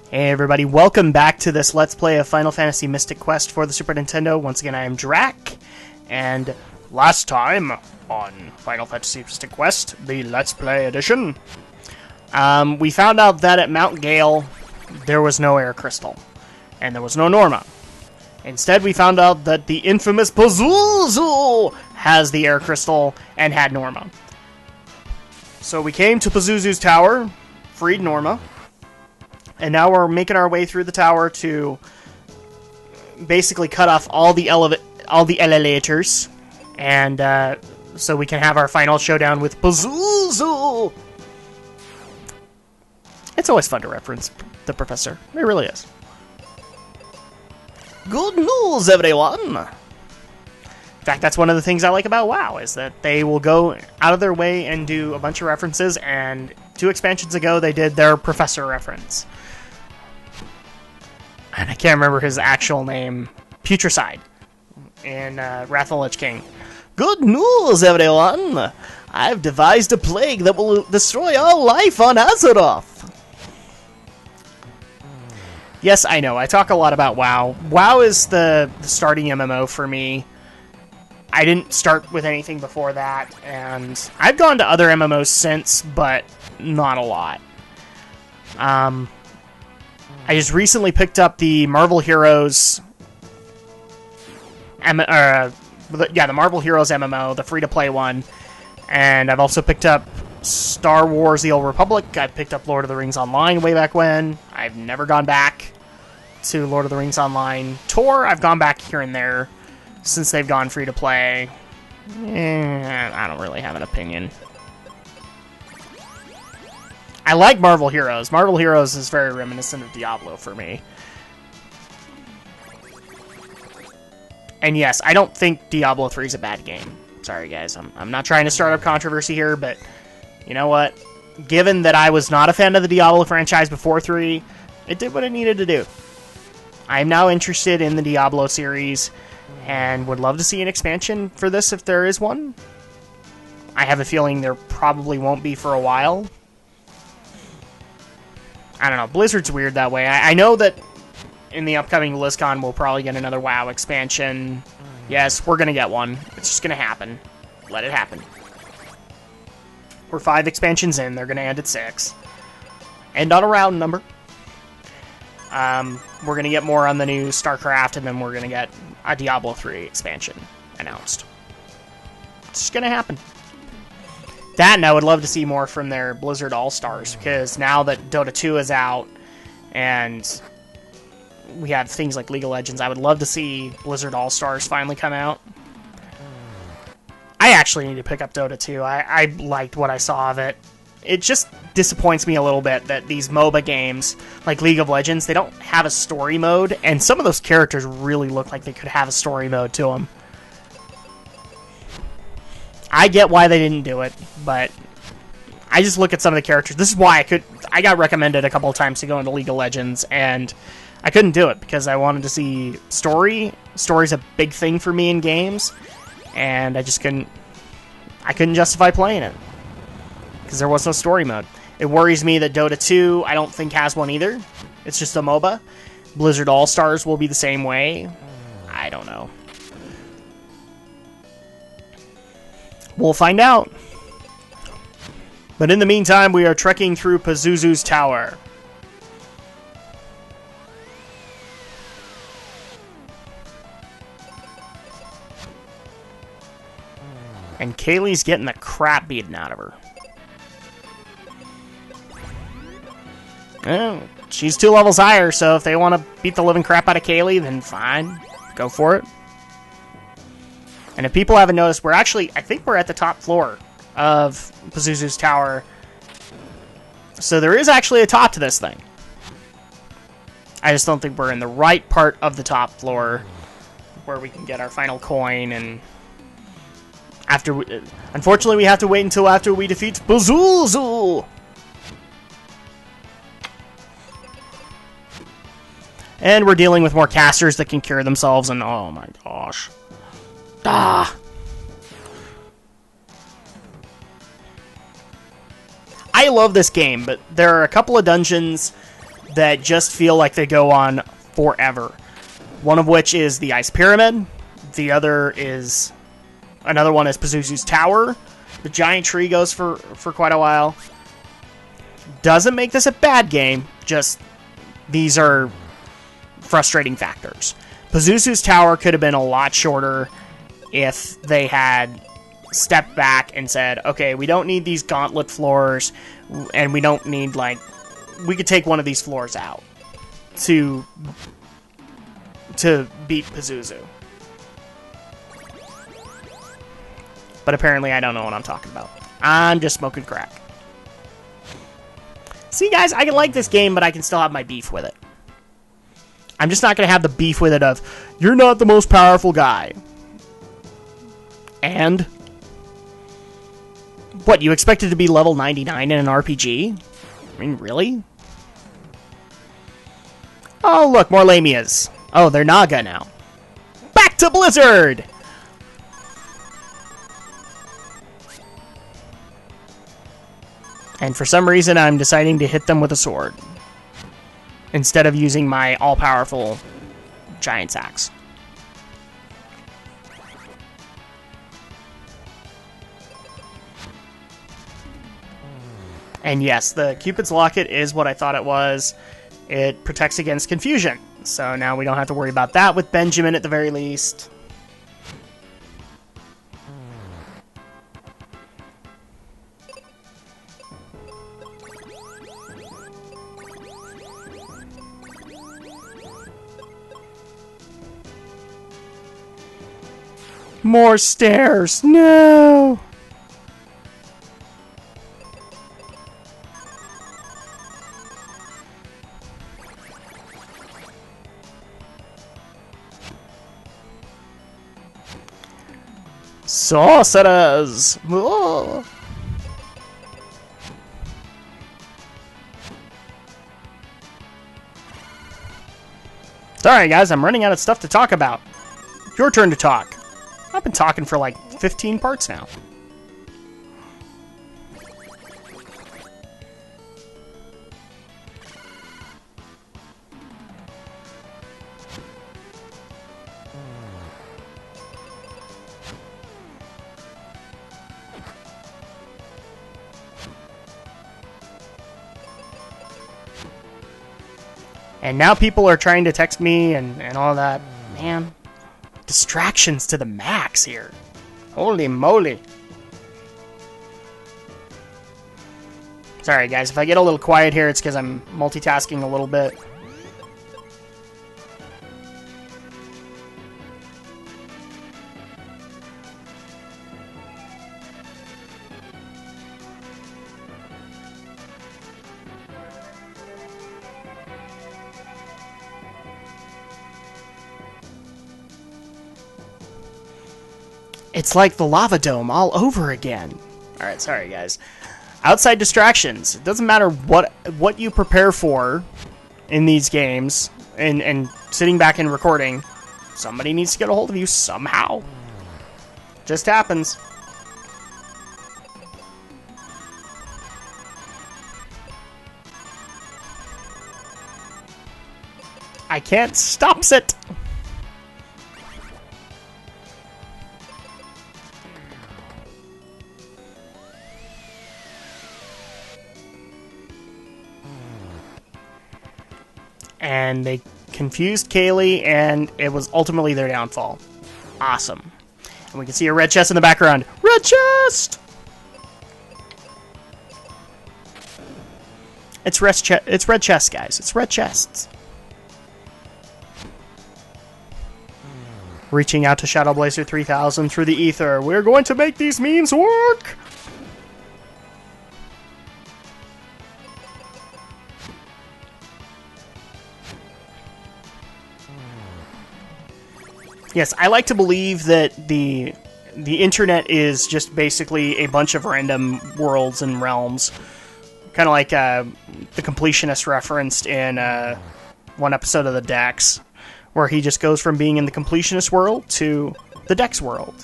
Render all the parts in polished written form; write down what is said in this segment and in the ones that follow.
Hey everybody, welcome back to this Let's Play of Final Fantasy Mystic Quest for the Super Nintendo. Once again, I am Drak, and last time on Final Fantasy Mystic Quest, the Let's Play edition, we found out that at Mount Gale, there was no air crystal, and there was no Norma. Instead, we found out that the infamous Pazuzu has the air crystal and had Norma. So we came to Pazuzu's tower, freed Norma, and now we're making our way through the tower to basically cut off all the elevators, and so we can have our final showdown with Pazuzu. It's always fun to reference the professor. It really is. Good news, everyone! In fact, that's one of the things I like about WoW, is that they will go out of their way and do a bunch of references, and 2 expansions ago they did their professor reference. And I can't remember his actual name. Putricide in Wrath of the Lich King. Good news, everyone! I've devised a plague that will destroy all life on Azeroth! Yes, I know, I talk a lot about WoW. WoW is the starting MMO for me. I didn't start with anything before that, and I've gone to other MMOs since, but not a lot. I just recently picked up the Marvel Heroes, the Marvel Heroes MMO, the free-to-play one, and I've also picked up Star Wars: The Old Republic. I picked up Lord of the Rings Online way back when. I've never gone back to Lord of the Rings Online. Tor, I've gone back here and there since they've gone free-to-play. I don't really have an opinion. I like Marvel Heroes. Marvel Heroes is very reminiscent of Diablo for me. And yes, I don't think Diablo 3 is a bad game. Sorry guys, I'm not trying to start up controversy here, but you know what? Given that I was not a fan of the Diablo franchise before 3, it did what it needed to do. I am now interested in the Diablo series, and would love to see an expansion for this if there is one. I have a feeling there probably won't be for a while. I don't know, Blizzard's weird that way. I know that in the upcoming BlizzCon we'll probably get another WoW expansion. Yes, we're gonna get one. It's just gonna happen. Let it happen. We're 5 expansions in, they're gonna end at 6. End on a round number. We're gonna get more on the new StarCraft, and then we're gonna get a Diablo 3 expansion announced. It's just gonna happen. That, and I would love to see more from their Blizzard All-Stars, because now that Dota 2 is out, and we have things like League of Legends, I would love to see Blizzard All-Stars finally come out. I actually need to pick up Dota 2. I liked what I saw of it. It just disappoints me a little bit that these MOBA games, like League of Legends, they don't have a story mode, and some of those characters really look like they could have a story mode to them. I get why they didn't do it, but I just look at some of the characters. This is why I got recommended a couple of times to go into League of Legends, and I couldn't do it because I wanted to see story. Story's a big thing for me in games, and I couldn't justify playing it because there was no story mode. It worries me that Dota 2 I don't think has one either. It's just a MOBA. Blizzard All-Stars will be the same way. I don't know. We'll find out. But in the meantime, we are trekking through Pazuzu's tower. And Kaylee's getting the crap beaten out of her. Well, she's 2 levels higher, so if they want to beat the living crap out of Kaylee, then fine. Go for it. And if people haven't noticed, I think we're at the top floor of Pazuzu's tower. So there is actually a top to this thing. I just don't think we're in the right part of the top floor where we can get our final coin, and unfortunately we have to wait until after we defeat Pazuzu. And we're dealing with more casters that can cure themselves, and oh my gosh. Ah! I love this game, but there are a couple of dungeons that just feel like they go on forever. One of which is the Ice Pyramid. The other is... Another one is Pazuzu's Tower. The Giant Tree goes for quite a while. Doesn't make this a bad game, just these are frustrating factors. Pazuzu's Tower could have been a lot shorter if they had stepped back and said, okay, we don't need these gauntlet floors, and we don't need, like... We could take one of these floors out to beat Pazuzu. But apparently I don't know what I'm talking about. I'm just smoking crack. See, guys, I can like this game, but I can still have my beef with it. I'm just not going to have the beef with it of, you're not the most powerful guy. And? What, you expected to be level 99 in an RPG? I mean, really? Oh, look, more Lamias. Oh, they're Naga now. Back to Blizzard! And for some reason, I'm deciding to hit them with a sword, instead of using my all-powerful Giant's Axe. And yes, the Cupid's Locket is what I thought it was. It protects against confusion. So now we don't have to worry about that with Benjamin at the very least. More stairs! No! Sorcerers! Whoa. Sorry guys, I'm running out of stuff to talk about. Your turn to talk. I've been talking for like 15 parts now. And now people are trying to text me and all that. Man. Distractions to the max here. Holy moly. Sorry guys, if I get a little quiet here, it's because I'm multitasking a little bit. It's like the lava dome all over again. Alright, sorry guys. Outside distractions. It doesn't matter what you prepare for in these games and sitting back and recording. Somebody needs to get a hold of you somehow. Just happens. I can't stop it. And they confused Kaylee, and it was ultimately their downfall. Awesome. And we can see a red chest in the background. Red chest! It's red chests, guys. It's red chests. Reaching out to Shadow Blazer 3000 through the ether. We're going to make these memes work! Yes, I like to believe that the internet is just basically a bunch of random worlds and realms. Kind of like the completionist referenced in one episode of the Dex, where he just goes from being in the completionist world to the Dex world.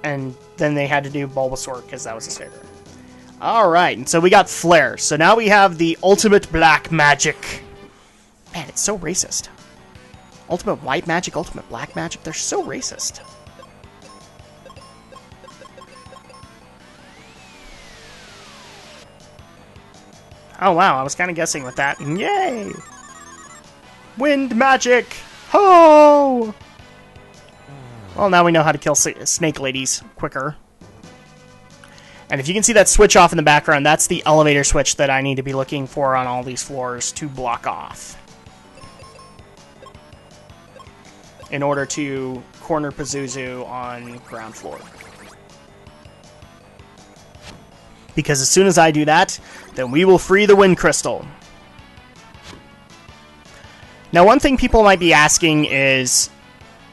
And then they had to do Bulbasaur because that was his favorite. Alright, and so we got Flare. So now we have the ultimate black magic. Man, it's so racist. Ultimate white magic, ultimate black magic. They're so racist. Oh wow, I was kind of guessing with that. Yay! Wind magic! Ho! Well, now we know how to kill snake ladies quicker. And if you can see that switch off in the background, that's the elevator switch that I need to be looking for on all these floors to block off. In order to corner Pazuzu on ground floor. Because as soon as I do that, then we will free the wind crystal. Now, one thing people might be asking is,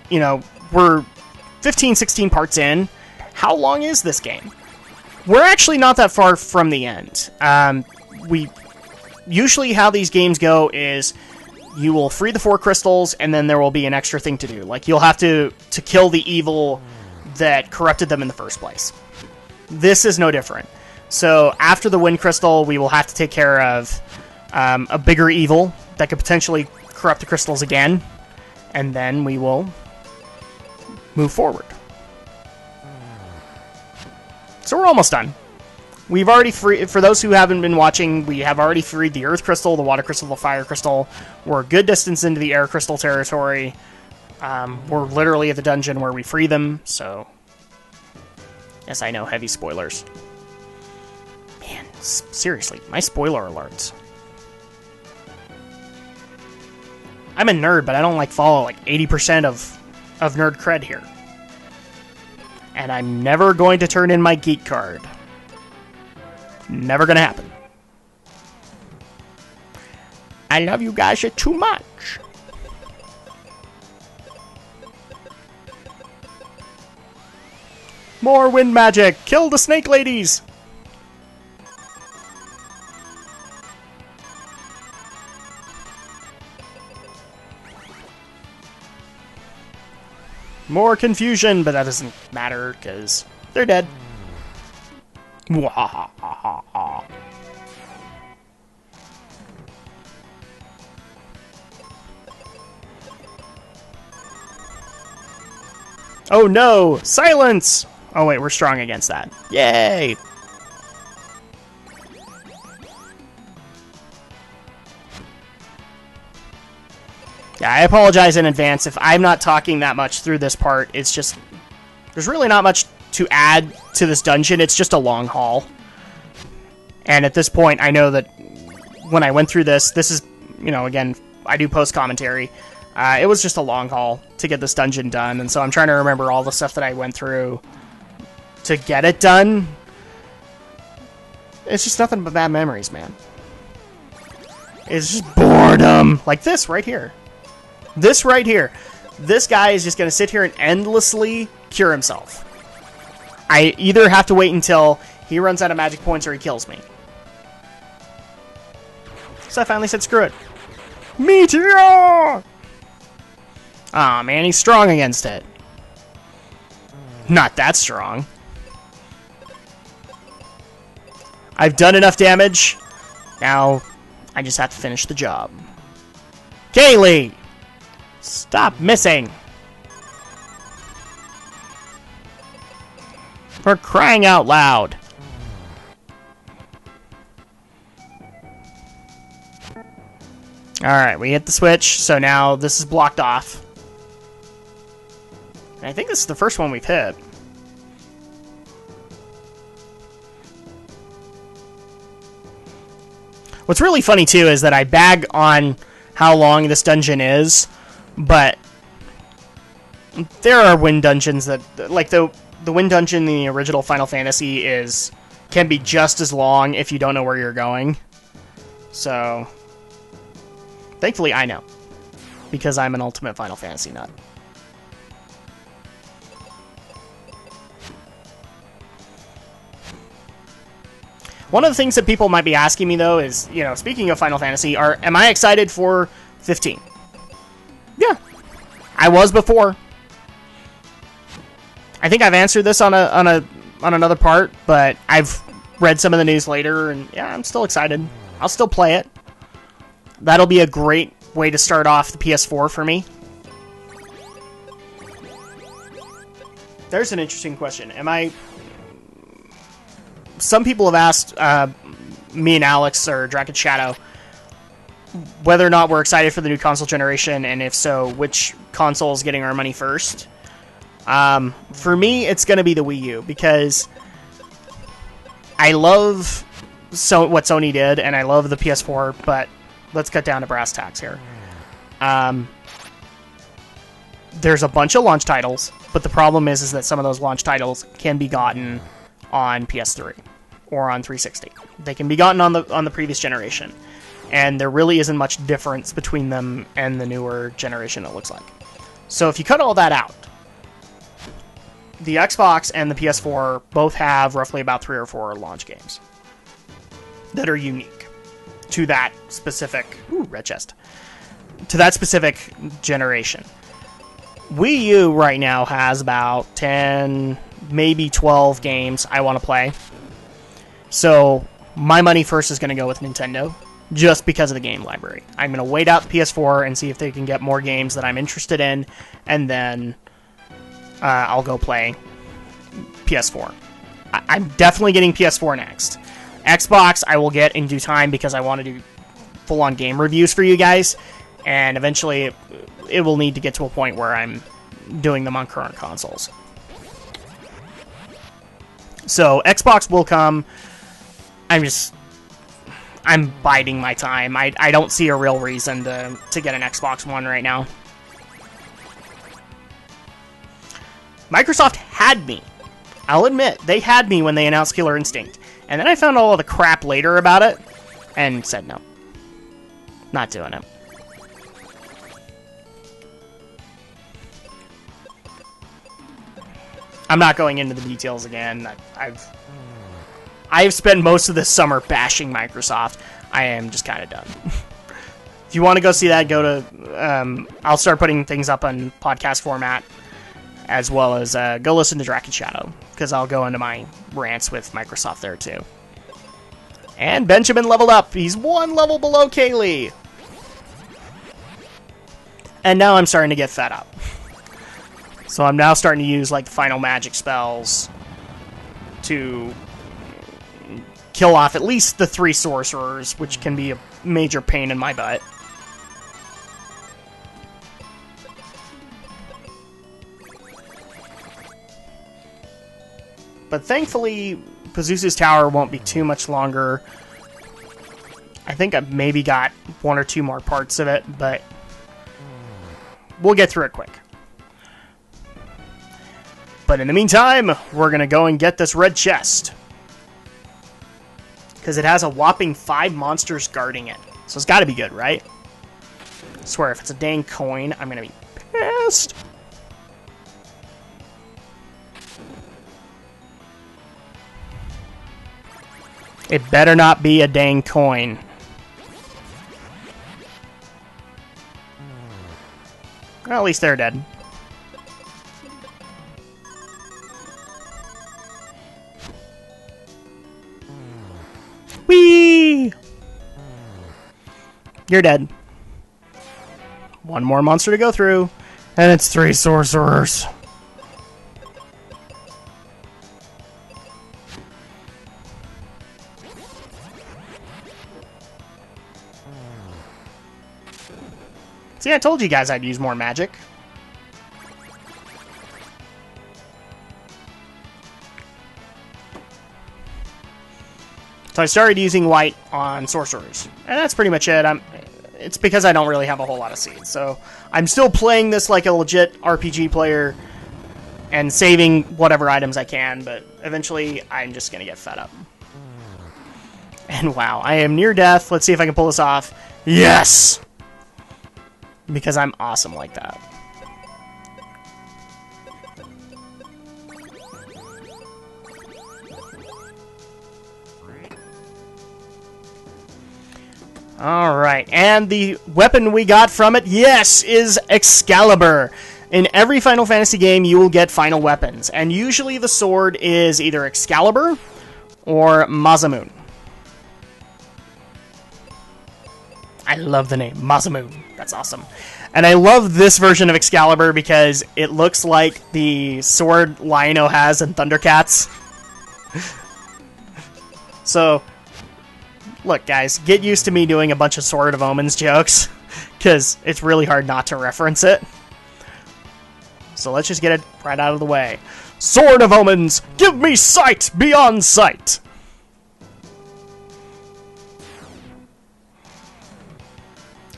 you know, we're 15, 16 parts in. How long is this game? We're actually not that far from the end. Usually how these games go is you will free the 4 crystals, and then there will be an extra thing to do. Like, you'll have to kill the evil that corrupted them in the first place. This is no different. So after the wind crystal, we will have to take care of a bigger evil that could potentially corrupt the crystals again, and then we will move forward. So we're almost done. We've already freed, for those who haven't been watching, we have already freed the earth crystal, the water crystal, the fire crystal. We're a good distance into the air crystal territory. We're literally at the dungeon where we free them, so... Yes, I know, heavy spoilers. Man, seriously, my spoiler alerts. I'm a nerd, but I don't, like, follow, like, 80% of nerd cred here. And I'm never going to turn in my geek card. Never gonna happen. I love you guys too much. More wind magic! Kill the snake ladies! More confusion, but that doesn't matter, because they're dead. Oh no! Silence! Oh wait, we're strong against that. Yay! Yeah, I apologize in advance if I'm not talking that much through this part. It's just... There's really not much to add to this dungeon. It's just a long haul. And at this point, I know that when I went through this is, you know, again, I do post-commentary. It was just a long haul to get this dungeon done. And so I'm trying to remember all the stuff that I went through to get it done. It's just nothing but bad memories, man. It's just boredom. Like this right here. This right here. This guy is just going to sit here and endlessly cure himself. I either have to wait until he runs out of magic points or he kills me. So I finally said, screw it. Meteor! Aw, man, he's strong against it. Not that strong. I've done enough damage. Now, I just have to finish the job. Kaylee! Stop missing! For crying out loud! Alright, we hit the switch, so now this is blocked off. And I think this is the first one we've hit. What's really funny, too, is that I bag on how long this dungeon is, but there are wind dungeons that, like the wind dungeon in the original Final Fantasy can be just as long if you don't know where you're going. So, thankfully I know, because I'm an ultimate Final Fantasy nut. One of the things that people might be asking me, though, is, you know, speaking of Final Fantasy, am I excited for 15? Yeah, I was before. I think I've answered this on another part, but I've read some of the news later, and yeah, I'm still excited. I'll still play it. That'll be a great way to start off the PS4 for me. There's an interesting question. Some people have asked me and Alex, or Drak and Shadow, whether or not we're excited for the new console generation, and if so, which console is getting our money first. For me, it's going to be the Wii U, because I love what Sony did, and I love the PS4, but let's cut down to brass tacks here. There's a bunch of launch titles, but the problem is that some of those launch titles can be gotten on PS3 or on 360. They can be gotten on the previous generation, and there really isn't much difference between them and the newer generation, it looks like. So if you cut all that out, the Xbox and the PS4 both have roughly about 3 or 4 launch games that are unique to that specific red chest, to that specific generation. Wii U right now has about 10, maybe 12 games I want to play. So my money first is going to go with Nintendo, just because of the game library. I'm going to wait out the PS4 and see if they can get more games that I'm interested in, and then I'll go play PS4. I'm definitely getting PS4 next. Xbox I will get in due time, because I want to do full-on game reviews for you guys, and eventually it will need to get to a point where I'm doing them on current consoles. So Xbox will come. I'm biding my time. I don't see a real reason to get an Xbox One right now. Microsoft had me. I'll admit, they had me when they announced Killer Instinct. And then I found all of the crap later about it, and said no. Not doing it. I'm not going into the details again. I've spent most of this summer bashing Microsoft. I am just kind of done. If you want to go see that, go to... I'll start putting things up on podcast format, as well as go listen to Drak and Shadow, because I'll go into my rants with Microsoft there too. And Benjamin leveled up. He's 1 level below Kaylee. And now I'm starting to get fed up. So I'm now starting to use like the final magic spells to kill off at least the 3 sorcerers, which can be a major pain in my butt. But thankfully, Pazuzu's tower won't be too much longer. I think I've maybe got 1 or 2 more parts of it, but we'll get through it quick. But in the meantime, we're going to go and get this red chest, because it has a whopping 5 monsters guarding it. So it's got to be good, right? I swear, if it's a dang coin, I'm going to be pissed. It better not be a dang coin. Well, at least they're dead. Whee! You're dead. 1 more monster to go through, and it's 3 sorcerers. See, I told you guys I'd use more magic. So I started using white on sorcerers, and that's pretty much it. It's because I don't really have a whole lot of seeds, so I'm still playing this like a legit RPG player and saving whatever items I can, but eventually I'm just gonna get fed up. And wow, I am near death. Let's see if I can pull this off. Yes! Because I'm awesome like that. Alright, and the weapon we got from it, yes, is Excalibur. In every Final Fantasy game, you will get final weapons, and usually the sword is either Excalibur or Masamune. I love the name, Masamune. That's awesome. And I love this version of Excalibur because it looks like the sword Lion-O has in Thundercats. So, look guys, get used to me doing a bunch of Sword of Omens jokes, because it's really hard not to reference it. So let's just get it right out of the way. Sword of Omens, give me sight beyond sight!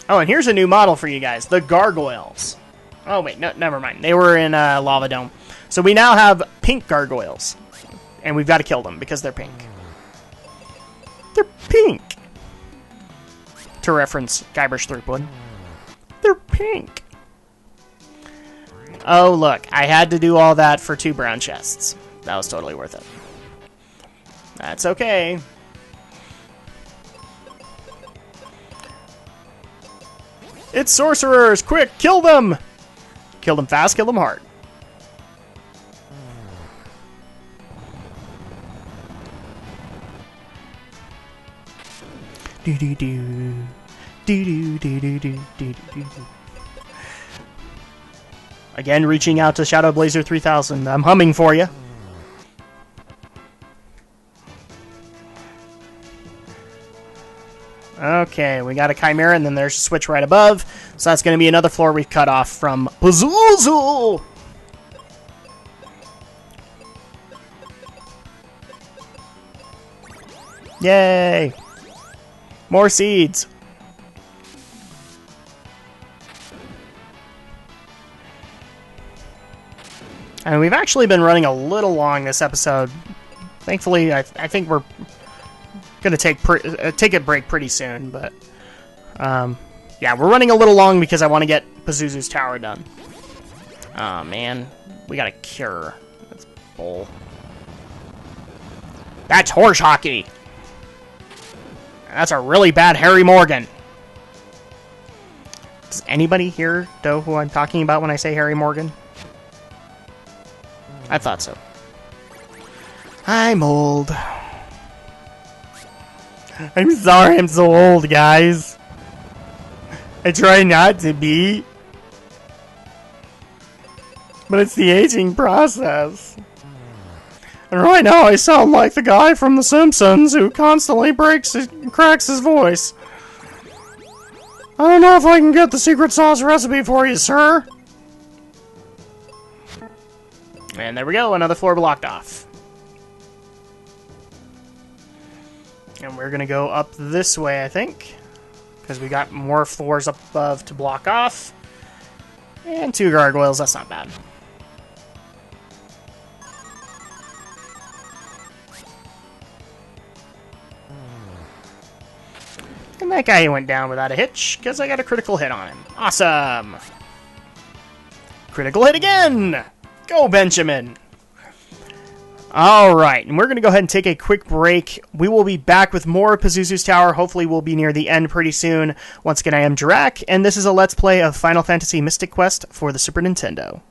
Oh, and here's a new model for you guys, the Gargoyles. Oh wait, no, never mind. They were in Lava Dome. So we now have pink gargoyles. And we've got to kill them because they're pink. They're pink! To reference Guybrush Threepwood. They're pink! Oh, look. I had to do all that for 2 brown chests. That was totally worth it. That's okay. It's sorcerers! Quick, kill them! Kill them fast, kill them hard. Do do do. Do do do do do do do. Again, reaching out to Shadow Blazer 3000. I'm humming for you. Okay, we got a Chimera, and then there's a switch right above. So that's going to be another floor we've cut off from Pazuzu! Yay! More seeds! And we've actually been running a little long this episode. Thankfully, I think we're gonna take a break pretty soon, but yeah, we're running a little long because I want to get Pazuzu's tower done. Oh man, we got a cure. That's bull. That's horse hockey. That's a really bad Harry Morgan. Does anybody here know who I'm talking about when I say Harry Morgan? I thought so. I'm old. I'm sorry I'm so old, guys. I try not to be. But it's the aging process. And right now I sound like the guy from The Simpsons who constantly cracks his voice. I don't know if I can get the secret sauce recipe for you, sir. And there we go, another floor blocked off. And we're gonna go up this way, I think. Because we got more floors up above to block off. And 2 gargoyles, that's not bad. And that guy went down without a hitch, because I got a critical hit on him. Awesome! Critical hit again! Go, Benjamin! Alright, and we're going to go ahead and take a quick break. We will be back with more Pazuzu's Tower. Hopefully we'll be near the end pretty soon. Once again, I am Drak, and this is a Let's Play of Final Fantasy Mystic Quest for the Super Nintendo.